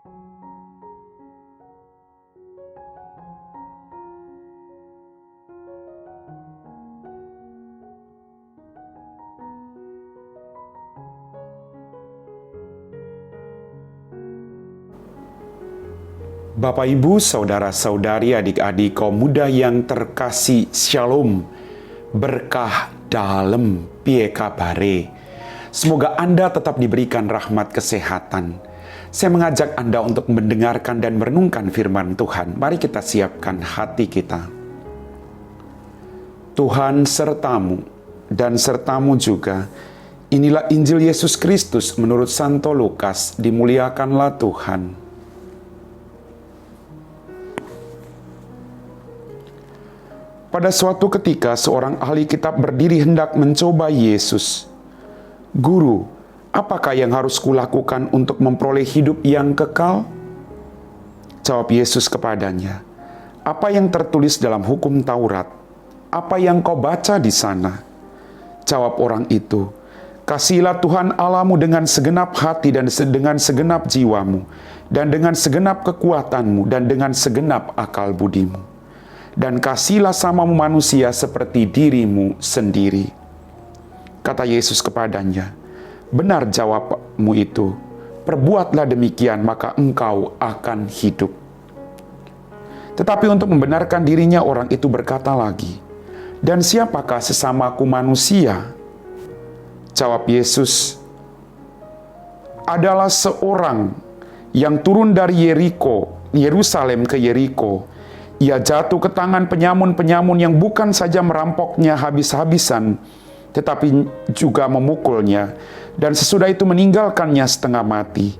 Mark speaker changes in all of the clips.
Speaker 1: Bapak, Ibu, Saudara-saudari, adik-adik kaum muda yang terkasih, Shalom, berkah dalam piye kabare. Semoga Anda tetap diberikan rahmat kesehatan. Saya mengajak Anda untuk mendengarkan dan merenungkan firman Tuhan. Mari kita siapkan hati kita. Tuhan sertamu dan sertamu juga. Inilah Injil Yesus Kristus menurut Santo Lukas. Dimuliakanlah Tuhan. Pada suatu ketika, seorang ahli kitab berdiri hendak mencoba Yesus. "Guru, apakah yang harus kulakukan untuk memperoleh hidup yang kekal?" Jawab Yesus kepadanya, "Apa yang tertulis dalam hukum Taurat? Apa yang kau baca di sana?" Jawab orang itu, "Kasihilah Tuhan Allahmu dengan segenap hati dan dengan segenap jiwamu, dan dengan segenap kekuatanmu, dan dengan segenap akal budimu. Dan kasihilah samamu manusia seperti dirimu sendiri." Kata Yesus kepadanya, "Benar jawabmu itu. Perbuatlah demikian, maka engkau akan hidup." Tetapi untuk membenarkan dirinya, orang itu berkata lagi, "Dan siapakah sesamaku manusia?" Jawab Yesus, "Adalah seorang yang turun dari Yerusalem ke Yeriko. Ia jatuh ke tangan penyamun-penyamun yang bukan saja merampoknya habis-habisan, tetapi juga memukulnya, dan sesudah itu meninggalkannya setengah mati.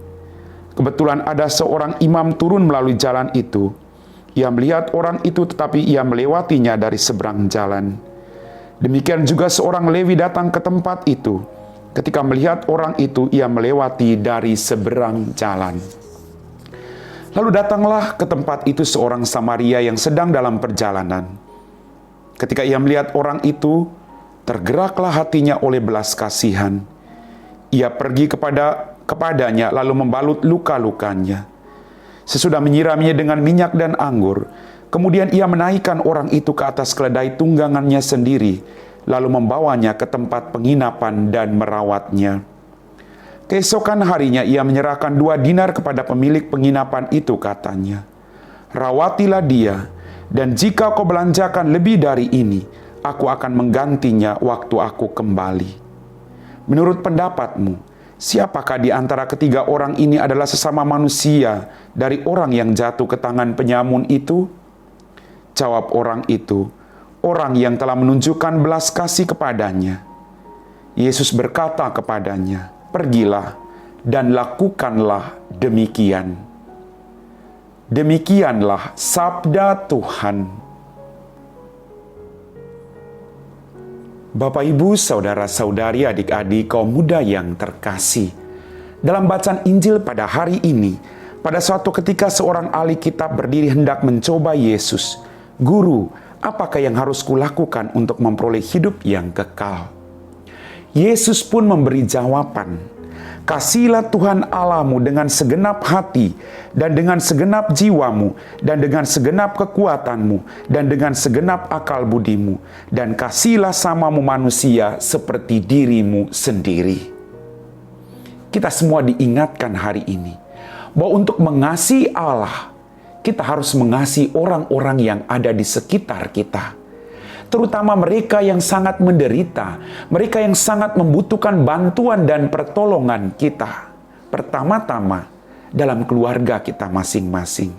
Speaker 1: Kebetulan ada seorang imam turun melalui jalan itu. Ia melihat orang itu, tetapi ia melewatinya dari seberang jalan. Demikian juga seorang Lewi datang ke tempat itu. Ketika melihat orang itu, ia melewati dari seberang jalan. Lalu datanglah ke tempat itu seorang Samaria yang sedang dalam perjalanan. Ketika ia melihat orang itu, tergeraklah hatinya oleh belas kasihan. Ia pergi kepadanya lalu membalut luka-lukanya. Sesudah menyiramnya dengan minyak dan anggur, kemudian ia menaikkan orang itu ke atas keledai tunggangannya sendiri, lalu membawanya ke tempat penginapan dan merawatnya. Keesokan harinya ia menyerahkan 2 dinar kepada pemilik penginapan itu, katanya, "Rawatilah dia, dan jika kau belanjakan lebih dari ini, aku akan menggantinya waktu aku kembali." Menurut pendapatmu, siapakah di antara ketiga orang ini adalah sesama manusia dari orang yang jatuh ke tangan penyamun itu? Jawab orang itu, "Orang yang telah menunjukkan belas kasih kepadanya." Yesus berkata kepadanya, "Pergilah dan lakukanlah demikian." Demikianlah sabda Tuhan. Bapak, Ibu, Saudara-saudari, adik-adik kaum muda yang terkasih, dalam bacaan Injil pada hari ini, pada suatu ketika seorang ahli kitab berdiri hendak mencoba Yesus. "Guru, apakah yang harus kulakukan untuk memperoleh hidup yang kekal?" Yesus pun memberi jawaban, "Kasihilah Tuhan Allahmu dengan segenap hati, dan dengan segenap jiwamu, dan dengan segenap kekuatanmu, dan dengan segenap akal budimu, dan kasihilah samamu manusia seperti dirimu sendiri." Kita semua diingatkan hari ini, bahwa untuk mengasihi Allah, kita harus mengasihi orang-orang yang ada di sekitar kita. Terutama mereka yang sangat menderita, mereka yang sangat membutuhkan bantuan dan pertolongan kita. Pertama-tama, dalam keluarga kita masing-masing.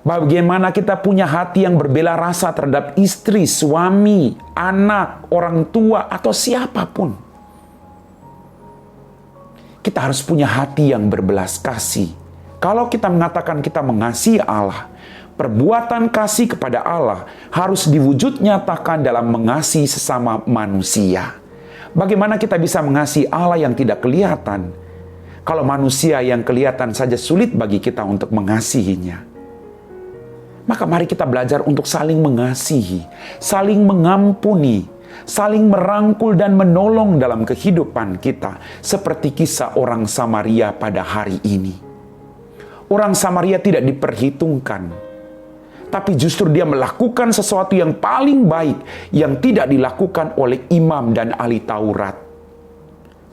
Speaker 1: Bagaimana kita punya hati yang berbela rasa terhadap istri, suami, anak, orang tua, atau siapapun. Kita harus punya hati yang berbelas kasih. Kalau kita mengatakan kita mengasihi Allah, perbuatan kasih kepada Allah harus diwujud nyatakan dalam mengasihi sesama manusia. Bagaimana kita bisa mengasihi Allah yang tidak kelihatan, kalau manusia yang kelihatan saja sulit bagi kita untuk mengasihinya? Maka mari kita belajar untuk saling mengasihi, saling mengampuni, saling merangkul dan menolong dalam kehidupan kita, seperti kisah orang Samaria pada hari ini. Orang Samaria tidak diperhitungkan, tapi justru dia melakukan sesuatu yang paling baik yang tidak dilakukan oleh imam dan ahli Taurat.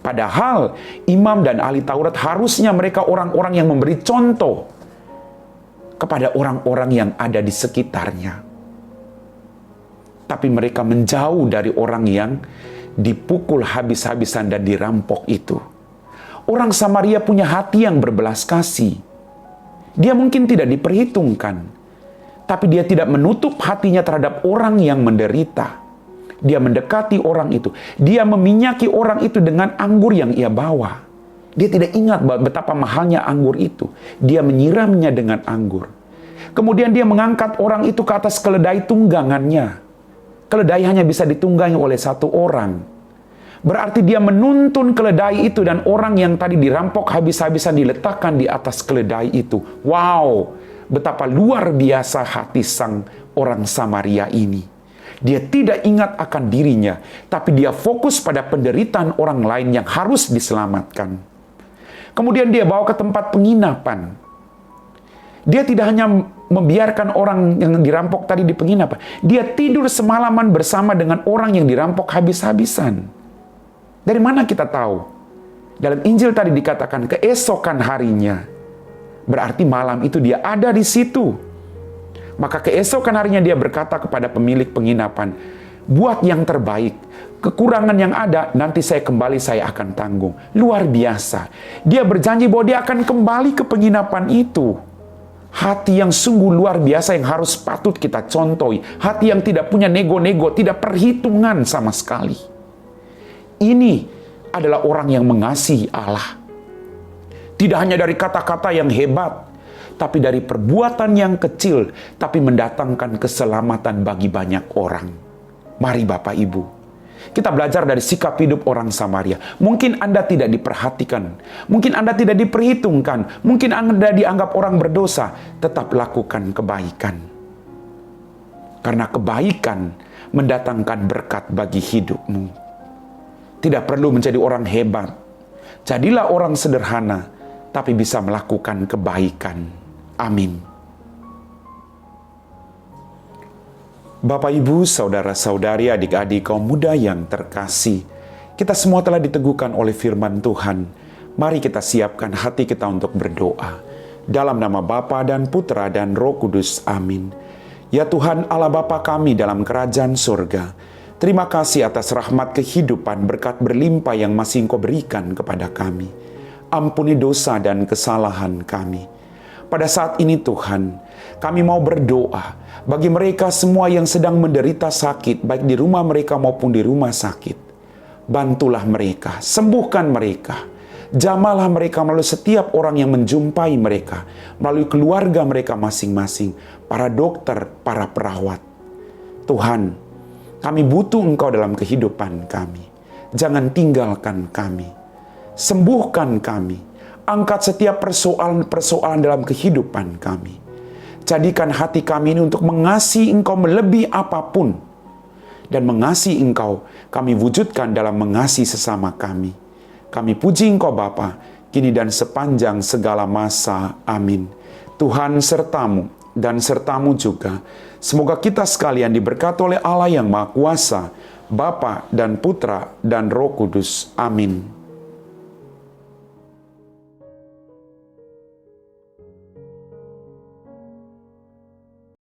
Speaker 1: Padahal imam dan ahli Taurat harusnya mereka orang-orang yang memberi contoh kepada orang-orang yang ada di sekitarnya. Tapi mereka menjauh dari orang yang dipukul habis-habisan dan dirampok itu. Orang Samaria punya hati yang berbelas kasih. Dia mungkin tidak diperhitungkan, tapi dia tidak menutup hatinya terhadap orang yang menderita. Dia mendekati orang itu. Dia meminyaki orang itu dengan anggur yang ia bawa. Dia tidak ingat betapa mahalnya anggur itu. Dia menyiramnya dengan anggur. Kemudian dia mengangkat orang itu ke atas keledai tunggangannya. Keledai hanya bisa ditunggangi oleh satu orang. Berarti dia menuntun keledai itu, dan orang yang tadi dirampok habis-habisan diletakkan di atas keledai itu. Wow, betapa luar biasa hati sang orang Samaria ini. Dia tidak ingat akan dirinya, tapi dia fokus pada penderitaan orang lain yang harus diselamatkan. Kemudian dia bawa ke tempat penginapan. Dia tidak hanya membiarkan orang yang dirampok tadi di penginapan. Dia tidur semalaman bersama dengan orang yang dirampok habis-habisan. Dari mana kita tahu? Dalam Injil tadi dikatakan keesokan harinya. Berarti malam itu dia ada di situ. Maka keesokan harinya dia berkata kepada pemilik penginapan, buat yang terbaik. Kekurangan yang ada, nanti saya kembali, saya akan tanggung. Luar biasa. Dia berjanji bahwa dia akan kembali ke penginapan itu. Hati yang sungguh luar biasa yang harus patut kita contohi. Hati yang tidak punya nego-nego, tidak perhitungan sama sekali. Ini adalah orang yang mengasihi Allah. Tidak hanya dari kata-kata yang hebat, tapi dari perbuatan yang kecil, tapi mendatangkan keselamatan bagi banyak orang. Mari Bapak Ibu, kita belajar dari sikap hidup orang Samaria. Mungkin Anda tidak diperhatikan, mungkin Anda tidak diperhitungkan, mungkin Anda dianggap orang berdosa, tetap lakukan kebaikan. Karena kebaikan mendatangkan berkat bagi hidupmu. Tidak perlu menjadi orang hebat. Jadilah orang sederhana, tapi bisa melakukan kebaikan. Amin. Bapak, Ibu, saudara-saudari, adik-adik kaum muda yang terkasih, kita semua telah diteguhkan oleh firman Tuhan. Mari kita siapkan hati kita untuk berdoa. Dalam nama Bapa dan Putra dan Roh Kudus. Amin. Ya Tuhan Allah Bapa kami dalam kerajaan surga, terima kasih atas rahmat kehidupan, berkat berlimpah yang masih Engkau berikan kepada kami. Ampuni dosa dan kesalahan kami. Pada saat ini Tuhan, kami mau berdoa bagi mereka semua yang sedang menderita sakit, baik di rumah mereka maupun di rumah sakit. Bantulah mereka, sembuhkan mereka. Jamalah mereka melalui setiap orang yang menjumpai mereka, melalui keluarga mereka masing-masing, para dokter, para perawat. Tuhan, kami butuh Engkau dalam kehidupan kami. Jangan tinggalkan kami. Sembuhkan kami. Angkat setiap persoalan-persoalan dalam kehidupan kami. Jadikan hati kami ini untuk mengasihi Engkau melebihi apapun. Dan mengasihi Engkau, kami wujudkan dalam mengasihi sesama kami. Kami puji Engkau Bapa, kini dan sepanjang segala masa. Amin. Tuhan sertamu dan sertamu juga. Semoga kita sekalian diberkati oleh Allah yang Maha Kuasa, Bapa dan Putra dan Roh Kudus. Amin.